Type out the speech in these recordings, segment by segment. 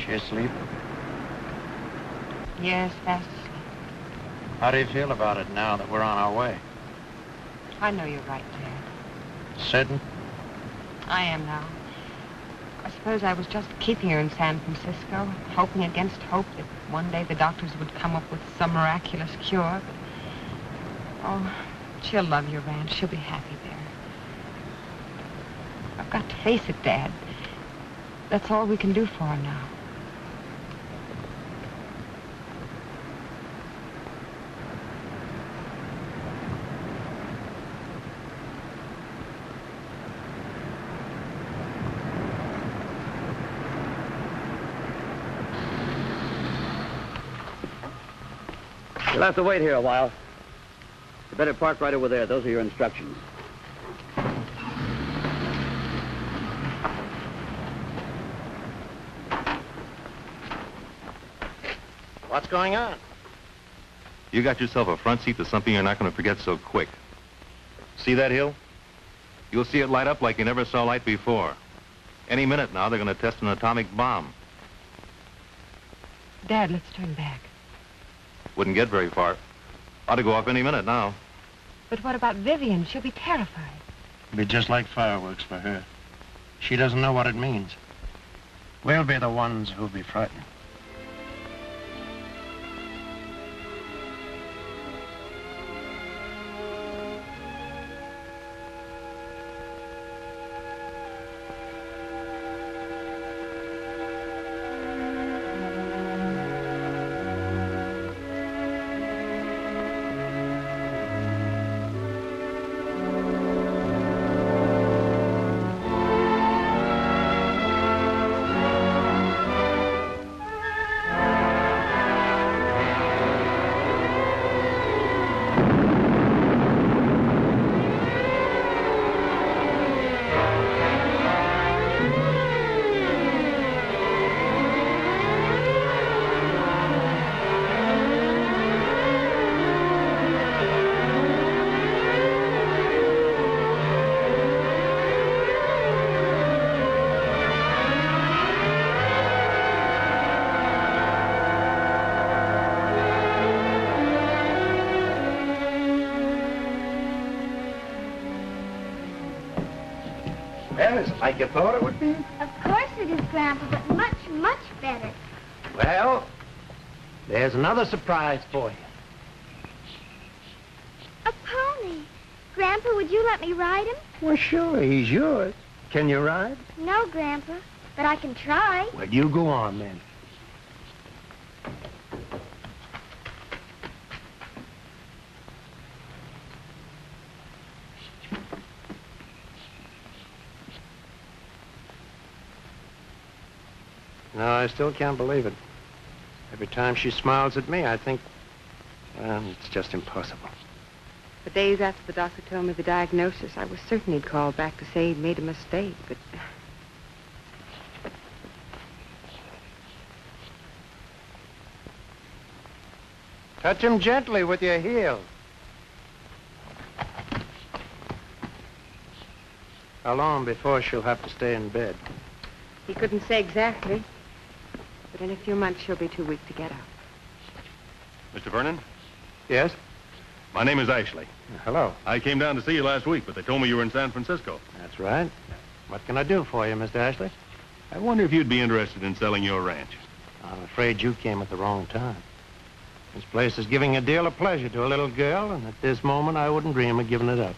She asleep? Yes, fast asleep. How do you feel about it now that we're on our way? I know you're right, Dad. Certain? I am now. I suppose I was just keeping her in San Francisco, hoping against hope that one day the doctors would come up with some miraculous cure. But, oh, she'll love your ranch. She'll be happy there. I've got to face it, Dad. That's all we can do for her now. You'll have to wait here a while. You better park right over there. Those are your instructions. What's going on? You got yourself a front seat to something you're not going to forget so quick. See that hill? You'll see it light up like you never saw light before. Any minute now, they're going to test an atomic bomb. Dad, let's turn back. Wouldn't get very far. Ought to go off any minute now. But what about Vivian? She'll be terrified. It'll be just like fireworks for her. She doesn't know what it means. We'll be the ones who'll be frightened. Well, is it like you thought it would be? Of course it is, Grandpa, but much, much better. Well, there's another surprise for you. A pony. Grandpa, would you let me ride him? Well, sure, he's yours. Can you ride? No, Grandpa, but I can try. Well, you go on, then. No, I still can't believe it. Every time she smiles at me, I think, well, it's just impossible. The days after the doctor told me the diagnosis, I was certain he'd call back to say he'd made a mistake, but... Touch him gently with your heel. How long before she'll have to stay in bed? He couldn't say exactly, but in a few months she'll be too weak to get up. Mr. Vernon? Yes? My name is Ashley. Hello. I came down to see you last week, but they told me you were in San Francisco. That's right. What can I do for you, Mr. Ashley? I wonder if you'd be interested in selling your ranch. I'm afraid you came at the wrong time. This place is giving a deal of pleasure to a little girl, and at this moment, I wouldn't dream of giving it up.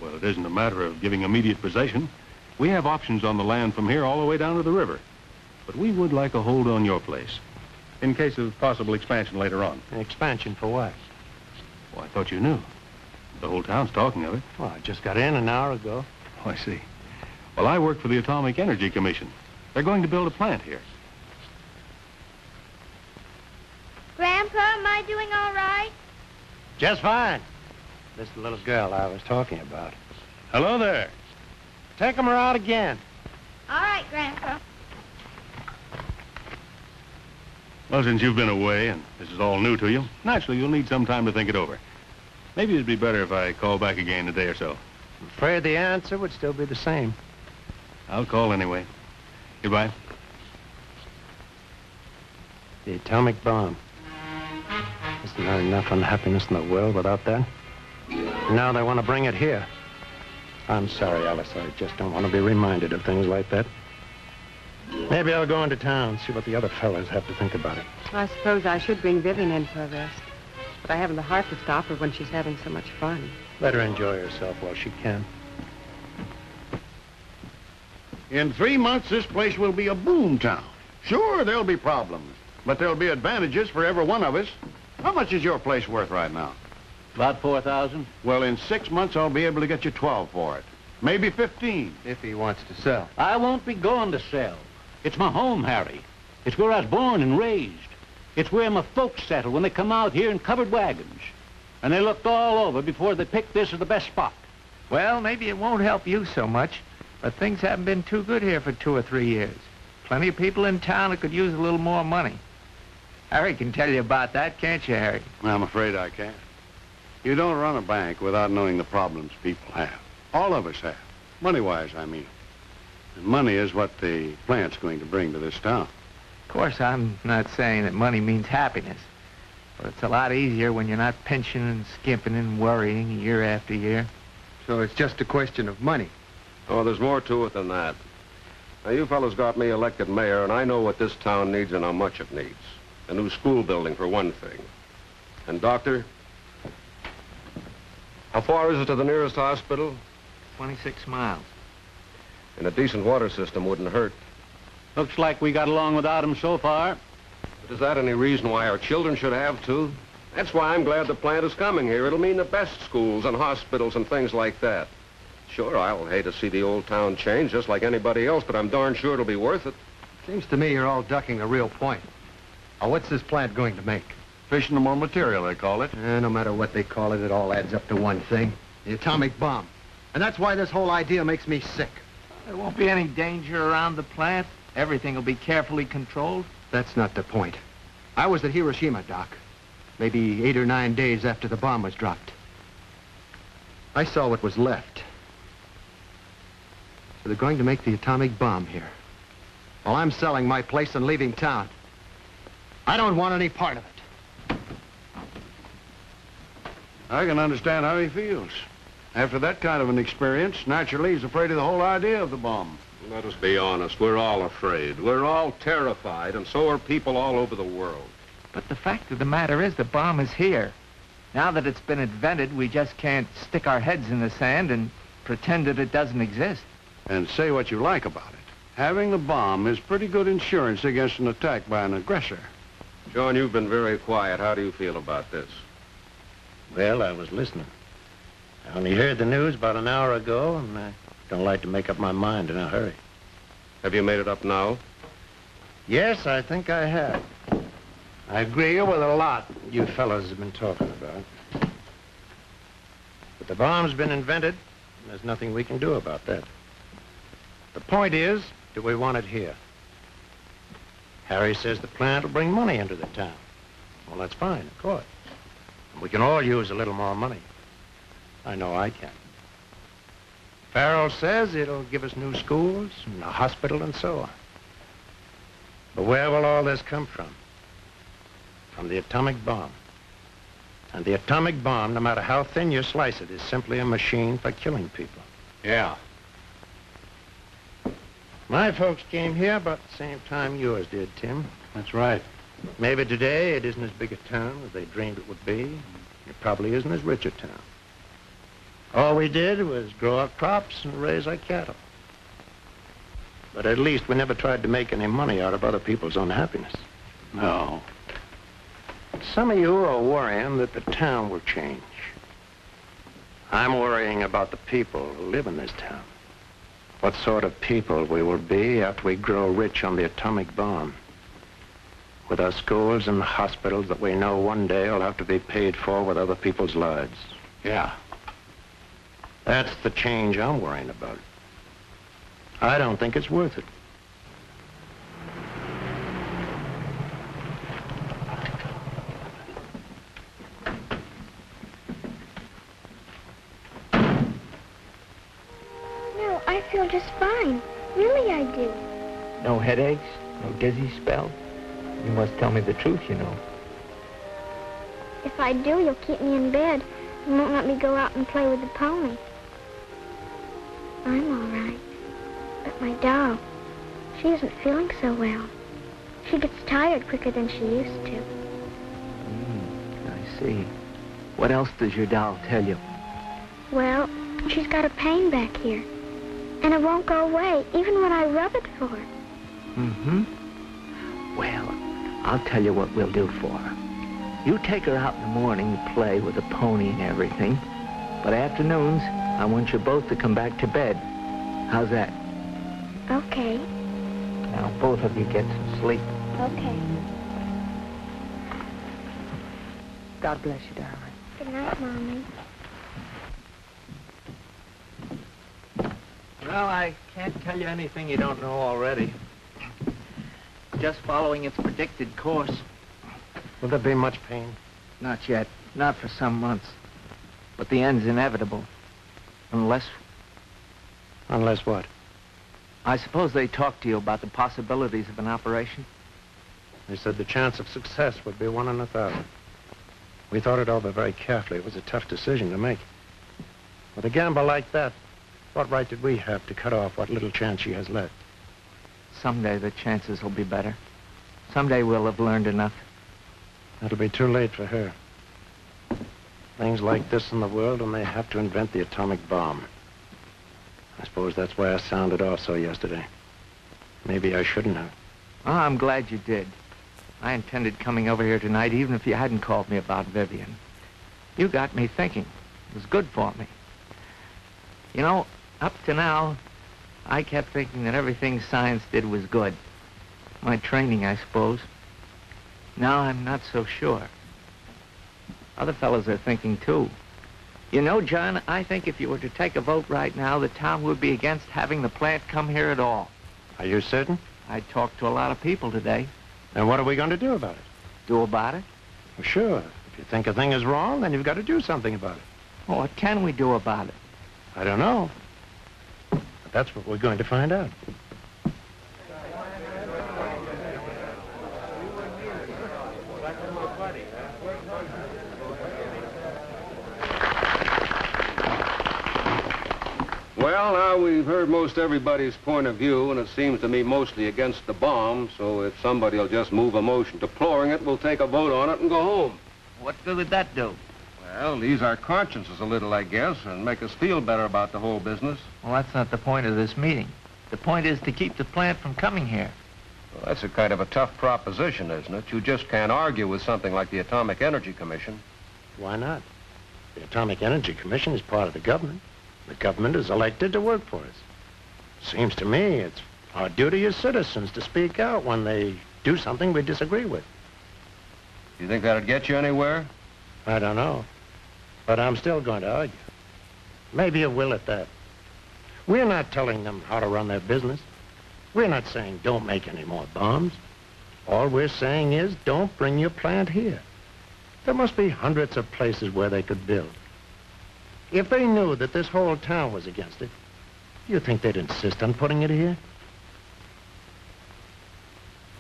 Well, it isn't a matter of giving immediate possession. We have options on the land from here all the way down to the river. But we would like a hold on your place, in case of possible expansion later on. An expansion for what? Well, I thought you knew. The whole town's talking of it. Well, I just got in an hour ago. Oh, I see. Well, I work for the Atomic Energy Commission. They're going to build a plant here. Grandpa, am I doing all right? Just fine. This is the little girl I was talking about. Hello there. Take her out again. All right, Grandpa. Well, since you've been away and this is all new to you, naturally you'll need some time to think it over. Maybe it'd be better if I call back again in a day or so. I'm afraid the answer would still be the same. I'll call anyway. Goodbye. The atomic bomb. Isn't there enough unhappiness in the world without that? And now they want to bring it here. I'm sorry, Alice. I just don't want to be reminded of things like that. Maybe I'll go into town and see what the other fellas have to think about it. I suppose I should bring Vivian in for a rest. But I haven't the heart to stop her when she's having so much fun. Let her enjoy herself while she can. In 3 months, this place will be a boom town. Sure, there'll be problems, but there'll be advantages for every one of us. How much is your place worth right now? About 4,000. Well, in 6 months, I'll be able to get you 12 for it. Maybe 15. If he wants to sell. I won't be going to sell. It's my home, Harry. It's where I was born and raised. It's where my folks settle when they come out here in covered wagons. And they looked all over before they picked this as the best spot. Well, maybe it won't help you so much, but things haven't been too good here for 2 or 3 years. Plenty of people in town that could use a little more money. Harry can tell you about that, can't you, Harry? I'm afraid I can't. You don't run a bank without knowing the problems people have. All of us have. Money-wise, I mean. And money is what the plant's going to bring to this town. Of course, I'm not saying that money means happiness, but it's a lot easier when you're not pinching and skimping and worrying year after year. So it's just a question of money. Oh, there's more to it than that. Now, you fellows got me elected mayor, and I know what this town needs and how much it needs. A new school building, for one thing. And, Doctor, how far is it to the nearest hospital? 26 miles. And a decent water system wouldn't hurt. Looks like we got along without him so far. But is that any reason why our children should have to? That's why I'm glad the plant is coming here. It'll mean the best schools and hospitals and things like that. Sure, I'll hate to see the old town change just like anybody else, but I'm darn sure it'll be worth it. Seems to me you're all ducking the real point. Now, what's this plant going to make? Fissionable material, they call it. No matter what they call it, it all adds up to one thing. The atomic bomb. And that's why this whole idea makes me sick. There won't be any danger around the plant. Everything will be carefully controlled. That's not the point. I was at Hiroshima, Doc. Maybe 8 or 9 days after the bomb was dropped. I saw what was left. So they're going to make the atomic bomb here. While I'm selling my place and leaving town. I don't want any part of it. I can understand how he feels. After that kind of an experience, naturally, he's afraid of the whole idea of the bomb. Let us be honest. We're all afraid. We're all terrified, and so are people all over the world. But the fact of the matter is the bomb is here. Now that it's been invented, we just can't stick our heads in the sand and pretend that it doesn't exist. And say what you like about it. Having the bomb is pretty good insurance against an attack by an aggressor. John, you've been very quiet. How do you feel about this? Well, I was listening. I only heard the news about an hour ago, and I don't like to make up my mind in a hurry. Have you made it up now? Yes, I think I have. I agree with a lot you fellas have been talking about. But the bomb's been invented, and there's nothing we can do about that. The point is, do we want it here? Harry says the plant will bring money into the town. Well, that's fine, of course. We can all use a little more money. I know I can. Farrell says it'll give us new schools and a hospital and so on. But where will all this come from? From the atomic bomb. And the atomic bomb, no matter how thin you slice it, is simply a machine for killing people. Yeah. My folks came here about the same time yours did, Tim. That's right. Maybe today it isn't as big a town as they dreamed it would be. It probably isn't as rich a town. All we did was grow our crops and raise our cattle. But at least we never tried to make any money out of other people's unhappiness. No. Some of you are worrying that the town will change. I'm worrying about the people who live in this town. What sort of people we will be after we grow rich on the atomic bomb. With our schools and hospitals that we know one day will have to be paid for with other people's lives. Yeah. That's the change I'm worrying about. I don't think it's worth it. No, I feel just fine. Really, I do. No headaches, no dizzy spell. You must tell me the truth, you know. If I do, you'll keep me in bed and won't let me go out and play with the pony. I'm all right. But my doll, she isn't feeling so well. She gets tired quicker than she used to. I see. What else does your doll tell you? Well, she's got a pain back here. And it won't go away, even when I rub it for her. Well, I'll tell you what we'll do for her. You take her out in the morning to play with the pony and everything. But afternoons, I want you both to come back to bed. How's that? Okay. Now, both of you get some sleep. Okay. God bless you, darling. Good night, Mommy. Well, I can't tell you anything you don't know already. Just following its predicted course. Will there be much pain? Not yet. Not for some months. But the end's inevitable. Unless... Unless what? I suppose they talked to you about the possibilities of an operation? They said the chance of success would be 1 in 1,000. We thought it over very carefully. It was a tough decision to make. With a gamble like that, what right did we have to cut off what little chance she has left? Someday the chances will be better. Someday we'll have learned enough. That'll be too late for her. Things like this in the world, and they have to invent the atomic bomb. I suppose that's why I sounded off so yesterday. Maybe I shouldn't have. Oh, I'm glad you did. I intended coming over here tonight even if you hadn't called me about Vivian. You got me thinking. It was good for me. You know, up to now, I kept thinking that everything science did was good. My training, I suppose. Now I'm not so sure. Other fellows are thinking, too. You know, John, I think if you were to take a vote right now, the town would be against having the plant come here at all. Are you certain? I talked to a lot of people today. And what are we going to do about it? Do about it? Well, sure. If you think a thing is wrong, then you've got to do something about it. Well, what can we do about it? I don't know. But that's what we're going to find out. Well, now we've heard most everybody's point of view, and it seems to me mostly against the bomb, so if somebody will just move a motion deploring it, we'll take a vote on it and go home. What good would that do? Well, ease our consciences a little, I guess, and make us feel better about the whole business. Well, that's not the point of this meeting. The point is to keep the plant from coming here. Well, that's a kind of a tough proposition, isn't it? You just can't argue with something like the Atomic Energy Commission. Why not? The Atomic Energy Commission is part of the government. The government is elected to work for us. Seems to me it's our duty as citizens to speak out when they do something we disagree with. You think that'd get you anywhere? I don't know. But I'm still going to argue. Maybe it will at that. We're not telling them how to run their business. We're not saying don't make any more bombs. All we're saying is don't bring your plant here. There must be hundreds of places where they could build. If they knew that this whole town was against it, you think they'd insist on putting it here?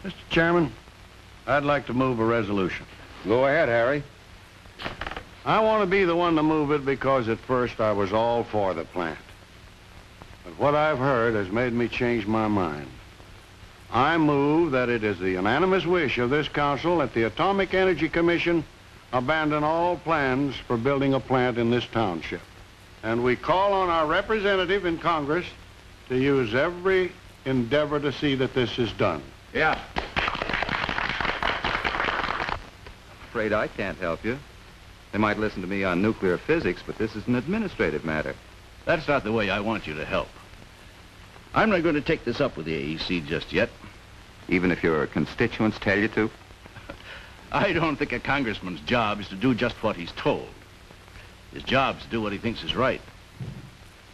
Mr. Chairman, I'd like to move a resolution. Go ahead, Harry. I want to be the one to move it because at first I was all for the plant. But what I've heard has made me change my mind. I move that it is the unanimous wish of this council that the Atomic Energy Commission abandon all plans for building a plant in this township. And we call on our representative in Congress to use every endeavor to see that this is done. Yeah. Afraid I can't help you. They might listen to me on nuclear physics, but this is an administrative matter. That's not the way I want you to help. I'm not going to take this up with the AEC just yet. Even if your constituents tell you to? I don't think a congressman's job is to do just what he's told. His job is to do what he thinks is right.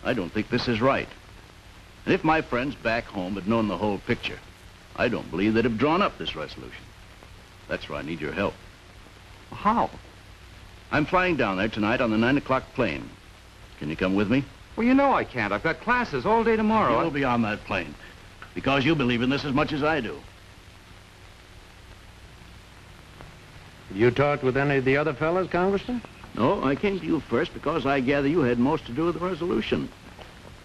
I don't think this is right. And if my friends back home had known the whole picture, I don't believe they'd have drawn up this resolution. That's where I need your help. How? I'm flying down there tonight on the 9 o'clock plane. Can you come with me? Well, you know I can't. I've got classes all day tomorrow. You'll be on that plane because you believe in this as much as I do. You talked with any of the other fellas, Congressman? No, I came to you first because I gather you had most to do with the resolution.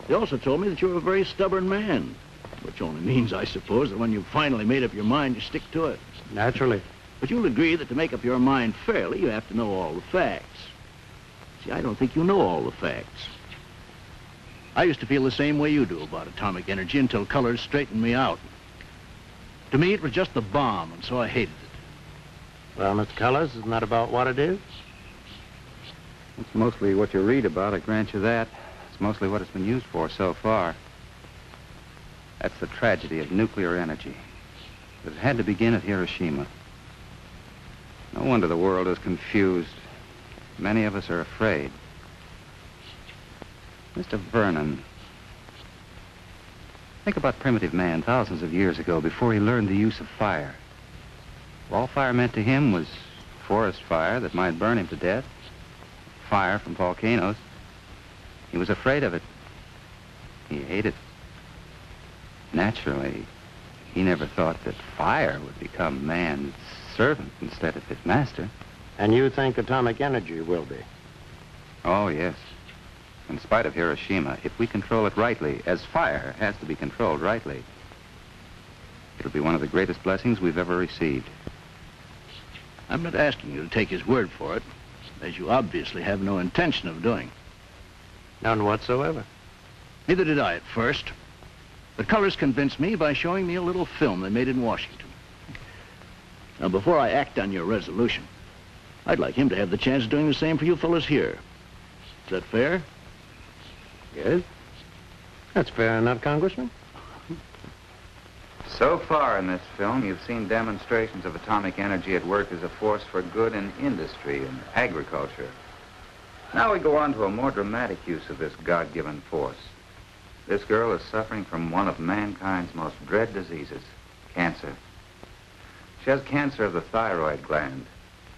They also told me that you're a very stubborn man, which only means, I suppose, that when you've finally made up your mind, you stick to it. Naturally. But you'll agree that to make up your mind fairly, you have to know all the facts. See, I don't think you know all the facts. I used to feel the same way you do about atomic energy until Colors straightened me out. To me, it was just the bomb, and so I hated it. Well, Mr. Colors, isn't that about what it is? It's mostly what you read about, I grant you that. It's mostly what it's been used for so far. That's the tragedy of nuclear energy. It had to begin at Hiroshima. No wonder the world is confused. Many of us are afraid. Mr. Vernon, think about primitive man thousands of years ago before he learned the use of fire. All fire meant to him was forest fire that might burn him to death, fire from volcanoes. He was afraid of it. He hated it. Naturally, he never thought that fire would become man's servant instead of his master. And you think atomic energy will be? Oh, yes. In spite of Hiroshima, if we control it rightly, as fire has to be controlled rightly, it'll be one of the greatest blessings we've ever received. I'm not asking you to take his word for it, as you obviously have no intention of doing. None whatsoever. Neither did I at first. But Colors convinced me by showing me a little film they made in Washington. Now, before I act on your resolution, I'd like him to have the chance of doing the same for you fellas here. Is that fair? Yes. That's fair enough, Congressman. So far in this film, you've seen demonstrations of atomic energy at work as a force for good in industry and agriculture. Now we go on to a more dramatic use of this God-given force. This girl is suffering from one of mankind's most dread diseases, cancer. She has cancer of the thyroid gland.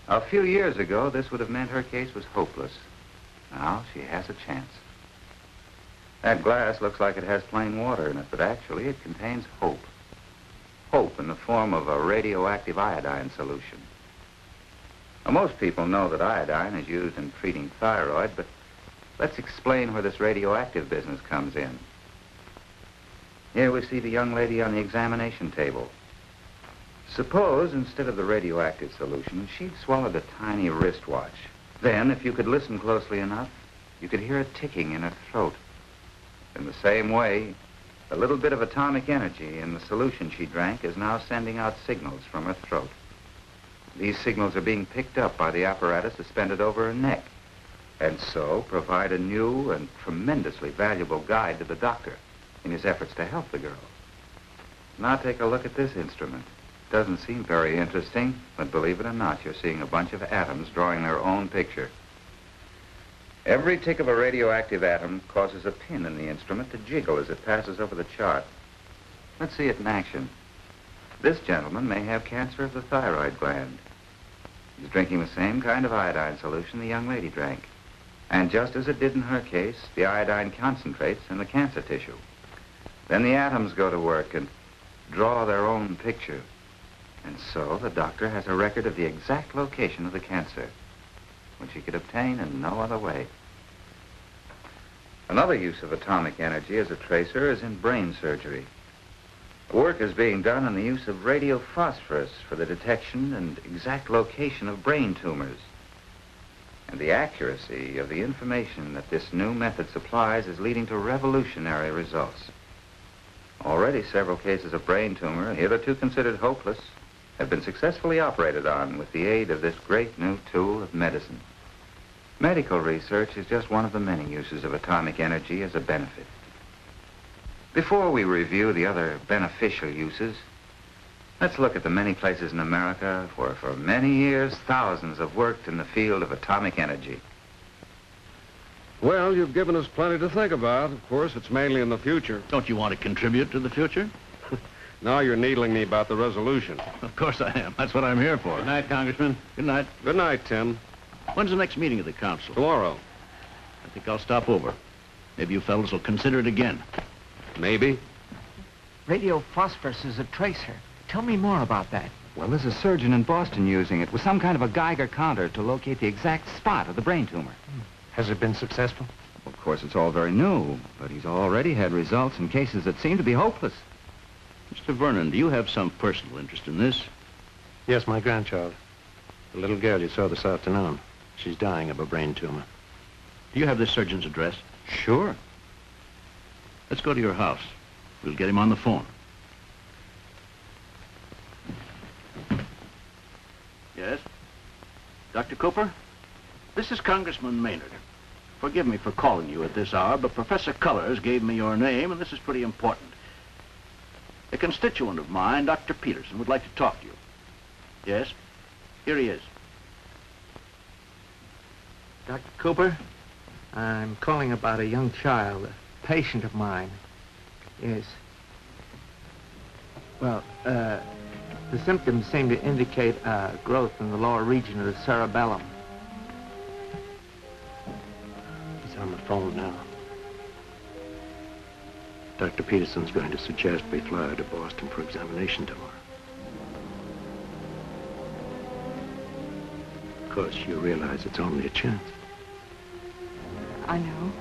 A few years ago, this would have meant her case was hopeless. Now she has a chance. That glass looks like it has plain water in it, but actually it contains hope. Hope in the form of a radioactive iodine solution. Now, most people know that iodine is used in treating thyroid, but let's explain where this radioactive business comes in. Here we see the young lady on the examination table. Suppose, instead of the radioactive solution, she'd swallowed a tiny wristwatch. Then, if you could listen closely enough, you could hear a ticking in her throat. In the same way, a little bit of atomic energy in the solution she drank is now sending out signals from her throat. These signals are being picked up by the apparatus suspended over her neck, and so provide a new and tremendously valuable guide to the doctor in his efforts to help the girl. Now take a look at this instrument. Doesn't seem very interesting, but believe it or not, you're seeing a bunch of atoms drawing their own picture. Every tick of a radioactive atom causes a pin in the instrument to jiggle as it passes over the chart. Let's see it in action. This gentleman may have cancer of the thyroid gland. He's drinking the same kind of iodine solution the young lady drank. And just as it did in her case, the iodine concentrates in the cancer tissue. Then the atoms go to work and draw their own picture. And so the doctor has a record of the exact location of the cancer, which he could obtain in no other way. Another use of atomic energy as a tracer is in brain surgery. Work is being done on the use of radiophosphorus for the detection and exact location of brain tumors. And the accuracy of the information that this new method supplies is leading to revolutionary results. Already several cases of brain tumor, hitherto considered hopeless, have been successfully operated on with the aid of this great new tool of medicine. Medical research is just one of the many uses of atomic energy as a benefit. Before we review the other beneficial uses, let's look at the many places in America where for many years thousands have worked in the field of atomic energy. Well, you've given us plenty to think about. Of course, it's mainly in the future. Don't you want to contribute to the future? Now you're needling me about the resolution. Of course I am. That's what I'm here for. Good night, Congressman. Good night. Good night, Tim. When's the next meeting of the council? Tomorrow. I think I'll stop over. Maybe you fellas will consider it again. Maybe. Radiophosphorus is a tracer. Tell me more about that. Well, there's a surgeon in Boston using it with some kind of a Geiger counter to locate the exact spot of the brain tumor. Has it been successful? Of course, it's all very new, but he's already had results in cases that seem to be hopeless. Mr. Vernon, do you have some personal interest in this? Yes, my grandchild. The little girl you saw this afternoon. She's dying of a brain tumor. Do you have this surgeon's address? Sure. Let's go to your house. We'll get him on the phone. Yes? Dr. Cooper? This is Congressman Maynard. Forgive me for calling you at this hour, but Professor Cullors gave me your name, and this is pretty important. A constituent of mine, Dr. Peterson, would like to talk to you. Yes? Here he is. Dr. Cooper, I'm calling about a young child, a patient of mine. Yes. Well, the symptoms seem to indicate growth in the lower region of the cerebellum. He's on the phone now. Dr. Peterson's going to suggest we fly her to Boston for examination tomorrow. Of course, you realize it's only a chance. I know.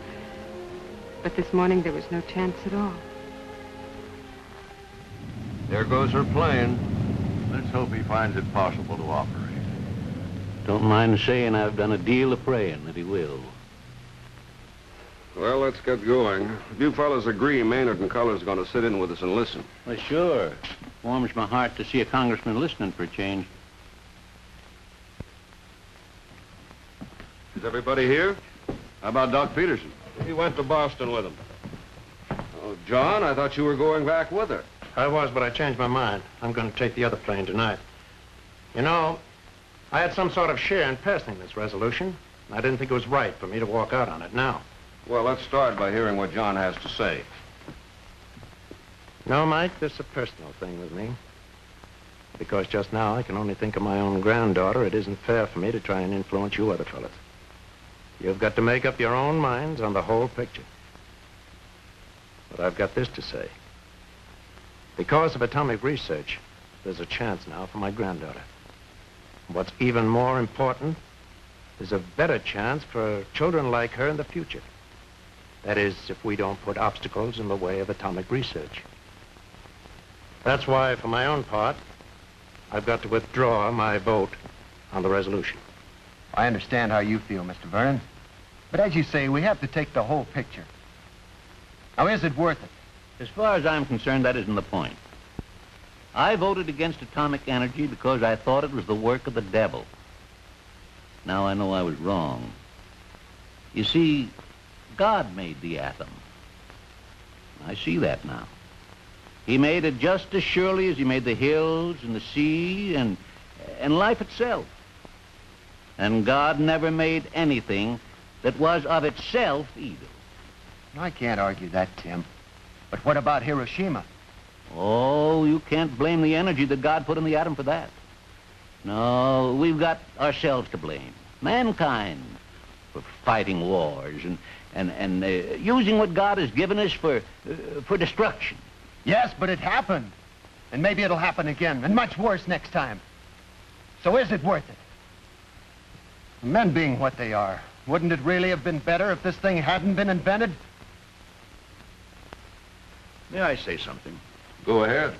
But this morning there was no chance at all. There goes her plane. Let's hope he finds it possible to operate. Don't mind saying I've done a deal of praying that he will. Well, let's get going. If you fellas agree, Maynard and Cullors are going to sit in with us and listen. Well, sure. Warms my heart to see a congressman listening for a change. Is everybody here? How about Doc Peterson? He went to Boston with him. Oh, John, I thought you were going back with her. I was, but I changed my mind. I'm going to take the other plane tonight. You know, I had some sort of share in passing this resolution. I didn't think it was right for me to walk out on it now. Well, let's start by hearing what John has to say. No, Mike, this is a personal thing with me. Because just now I can only think of my own granddaughter. It isn't fair for me to try and influence you other fellas. You've got to make up your own minds on the whole picture. But I've got this to say. Because of atomic research, there's a chance now for my granddaughter. What's even more important, there's a better chance for children like her in the future. That is, if we don't put obstacles in the way of atomic research. That's why, for my own part, I've got to withdraw my vote on the resolution. I understand how you feel, Mr. Vernon. But as you say, we have to take the whole picture. Now, is it worth it? As far as I'm concerned, that isn't the point. I voted against atomic energy because I thought it was the work of the devil. Now I know I was wrong. You see, God made the atom. I see that now. He made it just as surely as he made the hills and the sea and life itself. And God never made anything that was of itself evil. I can't argue that, Tim. But what about Hiroshima? Oh, you can't blame the energy that God put in the atom for that. No, we've got ourselves to blame. Mankind for fighting wars and using what God has given us for destruction. Yes, but it happened. And maybe it'll happen again, and much worse next time. So is it worth it? Men being what they are, wouldn't it really have been better if this thing hadn't been invented? May I say something? Go ahead.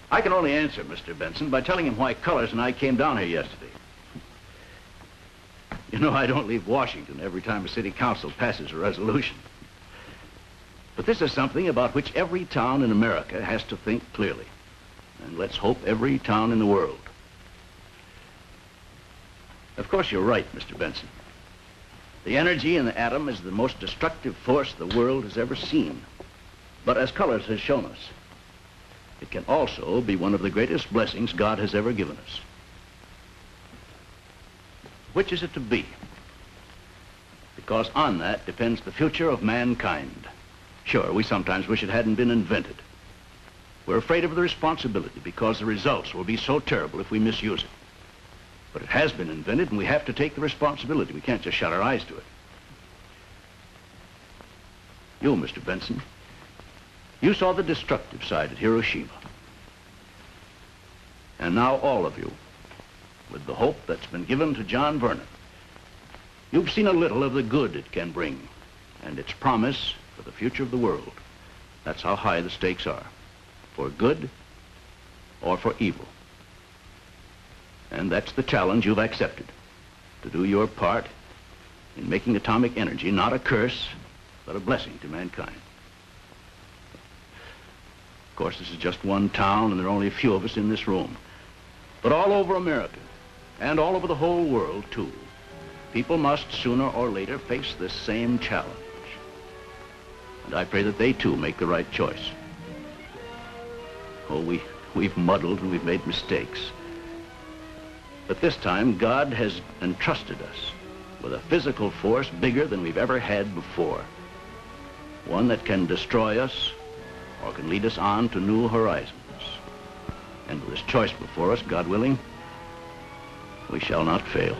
I can only answer Mr. Benson by telling him why Cullors and I came down here yesterday. You know, I don't leave Washington every time a city council passes a resolution. But this is something about which every town in America has to think clearly. And let's hope every town in the world. Of course, you're right, Mr. Benson. The energy in the atom is the most destructive force the world has ever seen. But as Cullors has shown us, it can also be one of the greatest blessings God has ever given us. Which is it to be? Because on that depends the future of mankind. Sure, we sometimes wish it hadn't been invented. We're afraid of the responsibility because the results will be so terrible if we misuse it. But it has been invented, and we have to take the responsibility. We can't just shut our eyes to it. You, Mr. Benson, you saw the destructive side at Hiroshima. And now all of you, with the hope that's been given to John Vernon, you've seen a little of the good it can bring and its promise for the future of the world. That's how high the stakes are, for good or for evil. And that's the challenge you've accepted, to do your part in making atomic energy not a curse, but a blessing to mankind. Of course, this is just one town, and there are only a few of us in this room. But all over America, and all over the whole world, too, people must sooner or later face this same challenge. And I pray that they, too, make the right choice. Oh, we've muddled and we've made mistakes. But this time, God has entrusted us with a physical force bigger than we've ever had before. One that can destroy us or can lead us on to new horizons. And with this choice before us, God willing, we shall not fail.